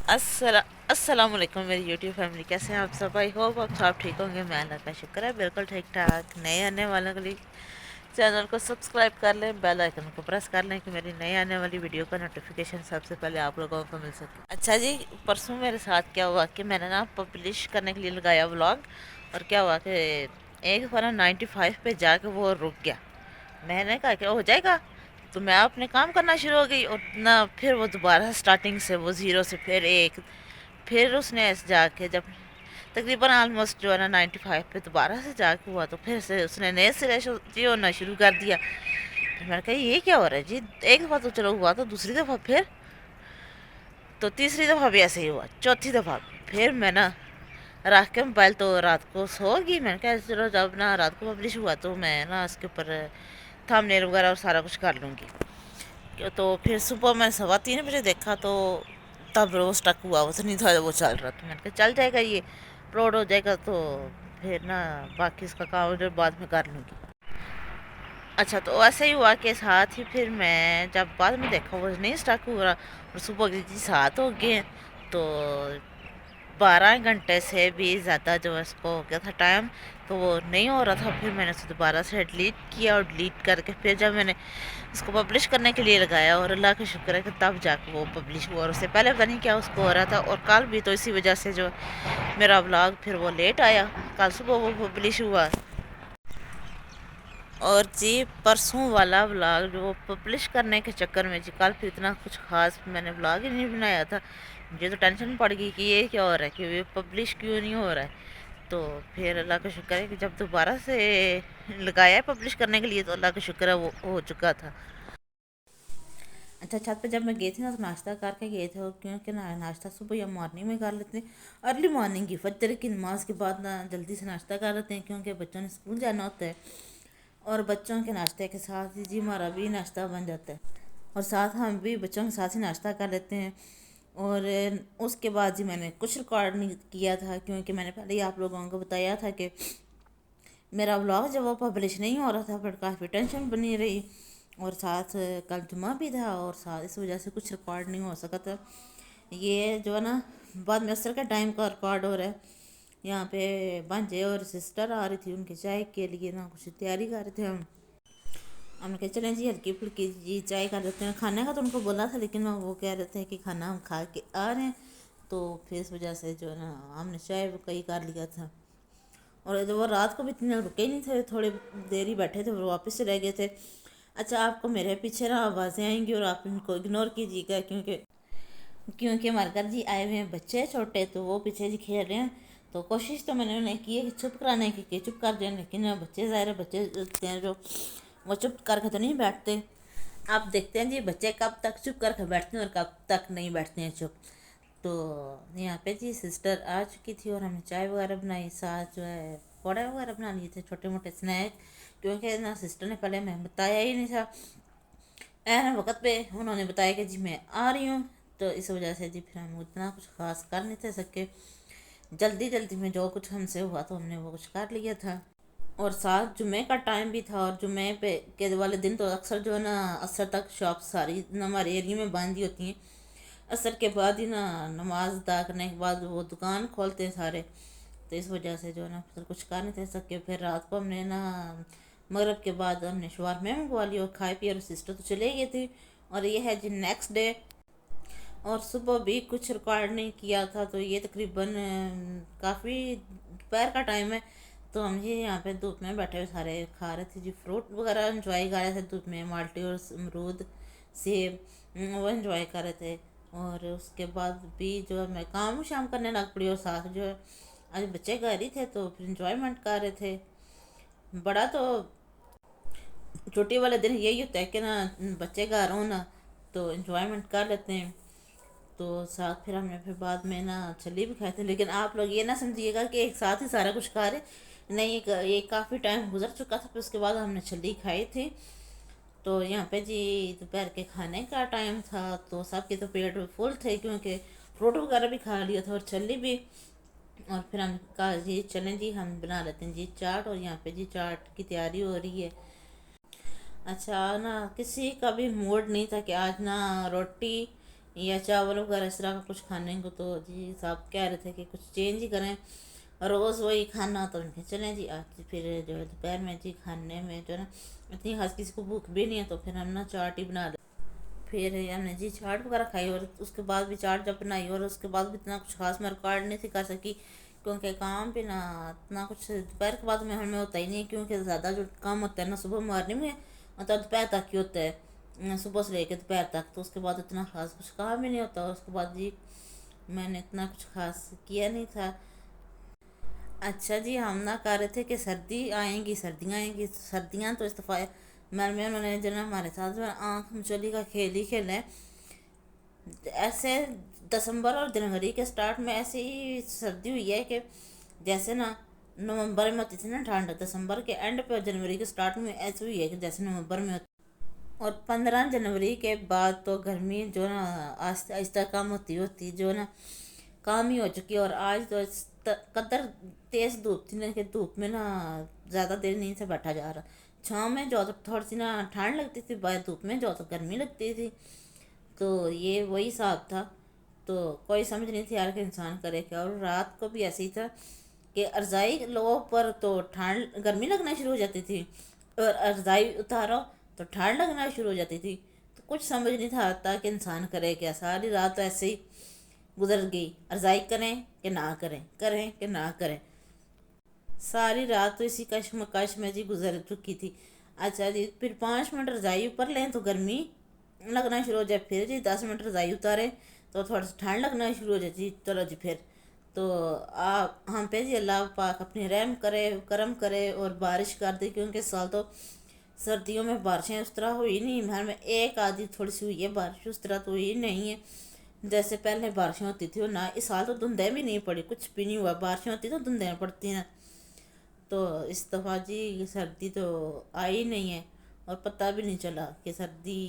अस्सलाम वालेकुम मेरी यूट्यूब फैमिली, कैसे हैं आप सब? आई होप आप सब ठीक होंगे। मैं अल्लाह का शुक्र है बिल्कुल ठीक ठाक। नए आने वालों के लिए चैनल को सब्सक्राइब कर लें, बेल आइकन को प्रेस कर लें कि मेरी नई आने वाली वीडियो का नोटिफिकेशन सबसे पहले आप लोगों को मिल सके। अच्छा जी, परसों मेरे साथ क्या हुआ कि मैंने ना पब्लिश करने के लिए लगाया व्लॉग, और क्या हुआ कि एक बार 95 पे जाके वो रुक गया। मैंने कहा क्या हो जाएगा, तो मैं अपने काम करना शुरू हो गई, और ना फिर वो दोबारा स्टार्टिंग से वो ज़ीरो से फिर एक, फिर उसने ऐसे जाके जब तकरीबन ऑलमोस्ट जो है ना 95 पे दोबारा से जाके हुआ, तो फिर से उसने नए सिरे से जी होना शुरू कर दिया। तो मैंने कहा ये क्या हो रहा है जी, एक दफ़ा तो चलो हुआ, तो दूसरी दफ़ा फिर, तो तीसरी दफ़ा भी ऐसे ही हुआ, चौथी दफ़ा फिर मैं ना रख के मोबाइल तो रात को सो गई। मैंने कहा चलो जब ना रात को पब्लिश हुआ तो मैं ना इसके ऊपर थंबनेल वगैरह और सारा कुछ कर लूँगी। तो फिर सुबह मैं 3:15 बजे देखा, तो तब वो स्टक हुआ, वो नहीं था, वो चल रहा। तो मैंने कहा चल जाएगा, ये अपलोड हो जाएगा, तो फिर ना बाकी इसका काम जो बाद में कर लूँगी। अच्छा, तो ऐसे ही हुआ के साथ ही फिर मैं जब बाद में देखा वो नहीं स्टक हुआ, और सुबह के जी 7 हो गए, तो 12 घंटे से भी ज़्यादा जो है उसको हो गया था टाइम, तो वो नहीं हो रहा था। फिर मैंने उसे दोबारा से डिलीट किया, और डिलीट करके फिर जब मैंने इसको पब्लिश करने के लिए लगाया, और अल्लाह का शुक्र है कि तब जाके वो पब्लिश हुआ, और उससे पहले पता नहीं क्या उसको हो रहा था। और कल भी तो इसी वजह से जो मेरा व्लॉग फिर वो लेट आया, कल सुबह वो पब्लिश हुआ। और जी परसों वाला व्लॉग जो पब्लिश करने के चक्कर में जी कल फिर इतना कुछ खास मैंने व्लॉग ही नहीं बनाया था। मुझे तो टेंशन पड़ गई कि ये क्या हो रहा है, कि ये पब्लिश क्यों नहीं हो रहा है। तो फिर अल्लाह का शुक्र है कि जब दोबारा से लगाया है पब्लिश करने के लिए, तो अल्लाह का शुक्र है वो हो चुका था। अच्छा, छत पे जब मैं गई थी ना तो नाश्ता करके गए थे, और क्योंकि ना नाश्ता सुबह या मॉर्निंग में कर लेते हैं, अर्ली मॉर्निंग की फजर की नमाज के बाद ना जल्दी से नाश्ता कर लेते हैं, क्योंकि बच्चों ने स्कूल जाना होता है। और बच्चों के नाश्ते के साथ ही जी हमारा भी नाश्ता बन जाता है, और साथ हम भी बच्चों के साथ ही नाश्ता कर लेते हैं। और उसके बाद जी मैंने कुछ रिकॉर्ड नहीं किया था, क्योंकि मैंने पहले ही आप लोगों को बताया था कि मेरा व्लॉग जब वो पब्लिश नहीं हो रहा था, फिर काफ़ी टेंशन बनी रही। और साथ कल जुमा भी था, और साथ इस वजह से कुछ रिकॉर्ड नहीं हो सका था। ये जो है ना बाद में असर का टाइम का रिकॉर्ड हो रहा है। यहाँ पे भांजे और सिस्टर आ रही थी, उनके चाय के लिए ना कुछ तैयारी कर रहे थे हम। हमने कहा चलें जी हल्की फुल्की जी चाय कर लेते हैं। खाने का तो उनको बोला था, लेकिन वो कह रहे थे कि खाना हम खा के आ रहे हैं, तो फिर इस वजह से जो है ना हमने चाय कई कर लिया था। और जब वो रात को भी इतने रुके ही नहीं थे, थोड़ी देर ही बैठे थे, फिर वापस से रह गए थे। अच्छा, आपको मेरे पीछे ना आवाज़ें आएंगी, और आप इनको इग्नोर कीजिएगा, क्योंकि क्योंकि हमारे घर जी आए हुए हैं बच्चे छोटे, तो वो पीछे जी खेल रहे हैं। तो कोशिश तो मैंने उन्हें की है कि चुप कराने की, कि चुप कर जाए, लेकिन बच्चे ज़ाहिर है, बच्चे होते हैं जो वो चुप करके तो नहीं बैठते। आप देखते हैं जी बच्चे कब तक चुप करके बैठते हैं और कब तक नहीं बैठते हैं चुप। तो यहाँ पे जी सिस्टर आ चुकी थी, और हमने चाय वगैरह बनाई, साथ जो है पकौड़े वगैरह बना लिए थे, छोटे मोटे स्नैक, क्योंकि ना सिस्टर ने पहले मैं बताया ही नहीं था। ऐन वक्त पे उन्होंने बताया कि जी मैं आ रही हूँ, तो इस वजह से जी फिर हम उतना कुछ खास कर नहीं थे सके। जल्दी जल्दी में जो कुछ हमसे हुआ तो हमने वो कुछ कर लिया था। और साथ जुमे का टाइम भी था, और जुमे पे के वाले दिन तो अक्सर जो है ना असर तक शॉप सारी ना हमारे एरिया में बंद ही होती हैं। असर के बाद ही ना नमाज अदा करने के बाद वो दुकान खोलते हैं सारे, तो इस वजह से जो है ना फिर कुछ कर नहीं थे सके। फिर रात को हमने ना मगरब के बाद हमने शवारमे मंगवा लिया, और खाए पिए, और सिस्टर तो चले गई थी। और ये है जी नेक्स्ट डे, और सुबह भी कुछ रिकॉर्ड नहीं किया था। तो ये तकरीबन काफ़ी दोपहर का टाइम है, तो हम ये यहाँ पे धूप में बैठे हुए सारे खा रहे थे जी, फ्रूट वगैरह इंजॉय कर रहे थे धूप में, माल्टी और अमरूद सेब, वो इंजॉय कर रहे थे। और उसके बाद भी जो है मैं काम शाम करने लग पड़ी, और साथ जो है आज बच्चे घर ही थे, तो फिर इंजॉयमेंट कर रहे थे। बड़ा तो छुट्टी वाले दिन यही होता है कि ना बच्चे घर हो ना, तो इंजॉयमेंट कर लेते हैं। तो साथ फिर हमने फिर बाद में ना छली भी खाए थे, लेकिन आप लोग ये ना समझिएगा कि एक साथ ही सारा कुछ खा रहे, नहीं, ये काफ़ी टाइम गुजर चुका था, फिर उसके बाद हमने छली खाई थी। तो यहाँ पे जी दोपहर के खाने का टाइम था, तो सबके तो पेट फुल थे, क्योंकि फ्रूट वगैरह भी खा लिया था और छली भी। और फिर हम कहा जी चलें जी हम बना लेते हैं जी चाट, और यहाँ पे जी चाट की तैयारी हो रही है। अच्छा, ना किसी का भी मूड नहीं था कि आज ना रोटी या चावल वगैरह इस तरह का कुछ खाने को। तो जी साहब कह रहे थे कि कुछ चेंज ही करें, रोज़ वही खाना। तो उनके चलें जी आज फिर जो है दोपहर में जी खाने में जो है ना इतनी खास किसी को भूख भी नहीं है, तो फिर हम ना चाट ही बना दे। फिर हमने जी चाट वगैरह खाई, और उसके बाद भी चाट जब बनाई, और उसके बाद भी इतना कुछ खास मैं रिकॉर्ड नहीं थी कर सकी, क्योंकि काम भी ना इतना कुछ दोपहर के बाद में हमें होता ही नहीं, क्योंकि ज़्यादा जो काम होता है ना सुबह मॉर्निंग में मतलब दोपहर तक ही होता है, सुबह से लेकर दोपहर तक। तो उसके बाद इतना खास कुछ काम ही नहीं होता, और उसके बाद जी मैंने इतना कुछ खास किया नहीं था। अच्छा जी, हम ना कह रहे थे कि सर्दी आएंगी, सर्दियाँ आएंगी, सर्दियाँ तो इस्तीफा मैंने जो ना हमारे साथ जो आँख मचोली का खेल ही खेला है। ऐसे दिसंबर और जनवरी के स्टार्ट में ऐसे ही सर्दी हुई है कि जैसे ना नवंबर में होती थी ना ठंड, दिसंबर के एंड पे और जनवरी के स्टार्ट में ऐसे हुई है कि जैसे नवंबर में होती। और 15 जनवरी के बाद तो गर्मी जो ना आहिस्ता आहिस्ता कम होती होती जो ना काम ही हो चुकी है। और आज तो कदर तेज़ धूप थी ना कि धूप में ना ज़्यादा देर नहीं से बैठा जा रहा। छाँव में जो तो थोड़ी सी ना ठंड लगती थी, बाहर धूप में जो तो गर्मी लगती थी। तो ये वही हिसाब था। तो कोई समझ नहीं थी यार कि इंसान करे क्या। और रात को भी ऐसे ही था कि रज़ाई लोगों पर तो ठंड गर्मी लगना शुरू हो जाती थी, और रज़ाई उतारो तो ठंड लगना शुरू हो जाती थी। तो कुछ समझ नहीं था आता कि इंसान करे क्या। सारी रात तो ऐसे ही गुजर गई, रज़ाई करें कि ना करें, करें कि ना करें। सारी रात तो इसी कश्मकश में जी गुजर चुकी थी। अच्छा जी, फिर 5 मिनट रज़ाई ऊपर लें तो गर्मी लगना शुरू हो जाए, फिर जी 10 मिनट रज़ाई उतारें तो थोड़ा सा ठंड लगना शुरू हो जाए जी। चलो जी फिर तो आप हम पे जी अल्लाह पाक अपनी रहम करे, करम करे और बारिश कर दे, क्योंकि इस साल तो सर्दियों में बारिशें उस तरह हुई नहीं। घर में एक आधी थोड़ी सी हुई है बारिश, उस तरह तो हुई नहीं है जैसे पहले बारिशें होती थी। और ना इस साल तो धुंधें भी नहीं पड़ी, कुछ भी नहीं हुआ। बारिशें होती तो धुंधें पड़ती ना। तो इस दफ़ा जी सर्दी तो आई नहीं है, और पता भी नहीं चला कि सर्दी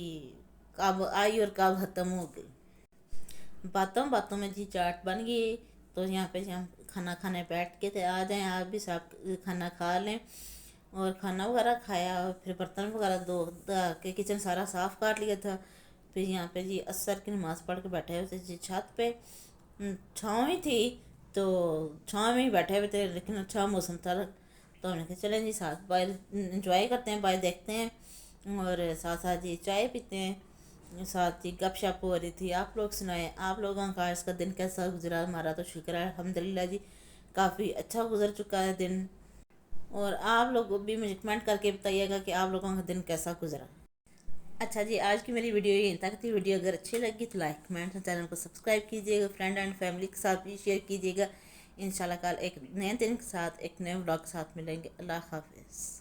कब आई और कब ख़त्म हो गई। बातों बातों में जी चाट बन गई। तो यहाँ पे हम खाना खाने बैठ के थे, आ जाएं आप भी, सब खाना खा लें। और खाना वगैरह खाया, और फिर बर्तन वगैरह धो धा के किचन सारा साफ़ कर लिया था। फिर यहाँ पे जी असर की नमाज़ पढ़ के बैठे हुए थे जी छत पे। छाँव ही थी, तो छाँव में ही बैठे हुए थे, लेकिन अच्छा मौसम था। तो हमने कहा चलें जी साथ बाहर इंजॉय करते हैं, बाहर देखते हैं, और साथ साथ जी चाय पीते हैं, साथ ही गपशप हो रही थी। आप लोग सुनाए, आप लोगों का इसका दिन कैसा गुजरा। हमारा तो शुक्र है अल्हम्दुलिल्लाह जी, काफ़ी अच्छा गुजर चुका है दिन। और आप लोग भी मुझे कमेंट करके बताइएगा कि आप लोगों का दिन कैसा गुजरा। अच्छा जी, आज की मेरी वीडियो यहीं तक थी। वीडियो अगर अच्छी लगी तो लाइक कमेंट और चैनल को सब्सक्राइब कीजिएगा, फ्रेंड एंड फैमिली के साथ भी शेयर कीजिएगा। इंशाल्लाह कल एक नए दिन के साथ एक नए व्लॉग के साथ मिलेंगे। अल्लाह हाफिज़।